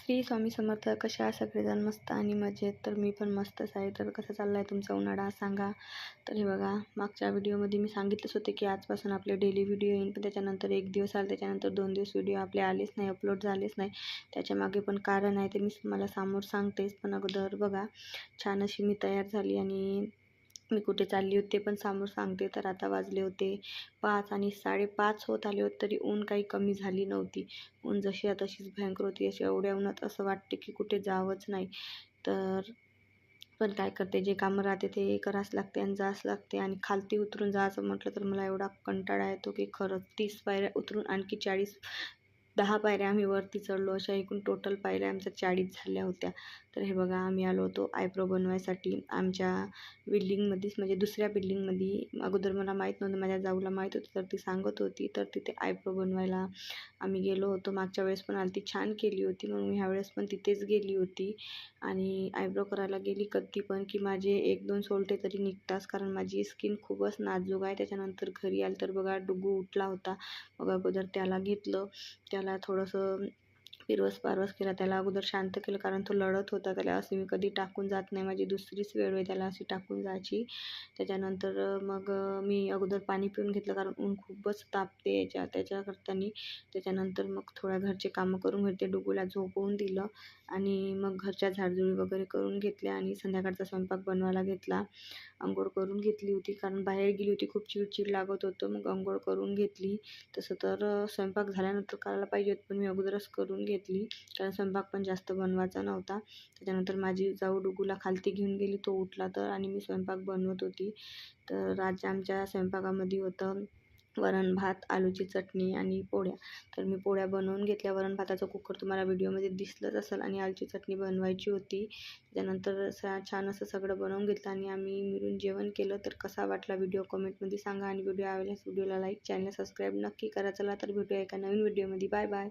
श्री स्वामी समर्थ. कशा आहात सगळेजण? मस्त आणि मजेत. तर मी पण मस्तच आहे. तर कसा चालला आहे तुमचा उन्हाळा सांगा. तर हे बघा, मागच्या व्हिडिओमध्ये मी सांगितलंच होते की आजपासून आपले डेली व्हिडिओ येईल, पण त्याच्यानंतर एक दिवस आला, त्याच्यानंतर 2 दिवस व्हिडिओ आपले आलेच नाही, अपलोड झालेच नाही. त्याच्यामागे पण कारण आहे, ते मी तुम्हाला समोर सांगतेच. पण अगोदर बघा, छान अशी मी तयार झाली आणि मी कुठे चालली होते पण समोर सांगते. तर आता वाजले होते 5 आणि 5:30 होत आले होते, तरी ऊन काही कमी झाली नव्हती. ऊन जशी आहे तशीच भयंकर होती. अशी एवढ्या उन्हात असं वाटते की कुठे जावंच नाही. तर पण काय करते, जे कामं राहते ते करावंच लागते आणि जावंच लागते. आणि खालती उतरून जायचं म्हटलं तर मला एवढा कंटाळा येतो की खरंच 30 पायऱ्या उतरून आणखी 10 पायऱ्या आम्ही वरती चढलो. अशा एकूण टोटल पायऱ्या आमच्या 40 झाल्या होत्या. तर हे बघा, आम्ही आलो होतो आयब्रो बनवायसाठी आमच्या बिल्डिंगमध्येच, म्हणजे दुसऱ्या बिल्डिंगमध्ये. अगोदर मला माहीत नव्हतं, माझ्या जाऊला माहीत होतं, तर ती सांगत होती. तर तिथे आयब्रो बनवायला आम्ही गेलो होतो. मागच्या वेळेस पण आली, ती छान केली होती, म्हणून मी ह्यावेळेस पण तिथेच गेली होती. आणि आयब्रो करायला गेली कधी पण की माझे 1-2 सोल्टे तरी निघताच, कारण माझी स्किन खूपच नाजूक आहे. त्याच्यानंतर घरी आलं तर बघा, डुगू उठला होता. मग अगोदर त्याला घेतलं, त्याला थोडंसं पिरवस केला, त्याला अगोदर शांत केलं, कारण तो लढत होता. त्याला असे मी कधी टाकून जात नाही, माझी दुसरीच वेळ आहे त्याला अशी टाकून जायची. त्याच्यानंतर मग मी अगोदर पाणी पिऊन घेतलं, कारण ऊन खूपच तापते त्याच्याकरतानी. त्याच्यानंतर मग थोड्या घरचे कामं करून घेते, डुगूला झोपवून दिलं आणि मग घरच्या झाडझुडी वगैरे करून घेतल्या आणि संध्याकाळचा स्वयंपाक बनवायला घेतला. अंघोळ करून घेतली होती, कारण बाहेर गेली होती, खूप चिडचिड लागत होतं. मग अंघोळ करून घेतली. तसं तर स्वयंपाक झाल्यानंतर करायला पाहिजे होतं, पण मी अगोदरच करून घेतली, कारण स्वयंपाक पण जास्त बनवायचा नव्हता. त्याच्यानंतर माझी जाऊ डुगूला खालती घेऊन गेली, तो उठला तर, आणि मी स्वयंपाक बनवत होती. तर आज आमच्या स्वयंपाकामध्ये होतं वरण भात, आलूची चटणी आणि पोळ्या. तर मी पोळ्या बनवून घेतल्या. वरण भाताचा कुकर तुम्हाला व्हिडिओमध्ये दिसलंच असेल, आणि आलूची चटणी बनवायची होती. त्याच्यानंतर छान असं सगळं बनवून घेतलं आणि आम्ही मिळून जेवण केलं. तर कसा वाटला व्हिडिओ कमेंटमध्ये सांगा, आणि व्हिडिओ आवडल्यास व्हिडिओला लाईक, चॅनल सबस्क्राईब नक्की करा. चला तर भेटूया एका नवीन व्हिडिओमध्ये. Bye bye.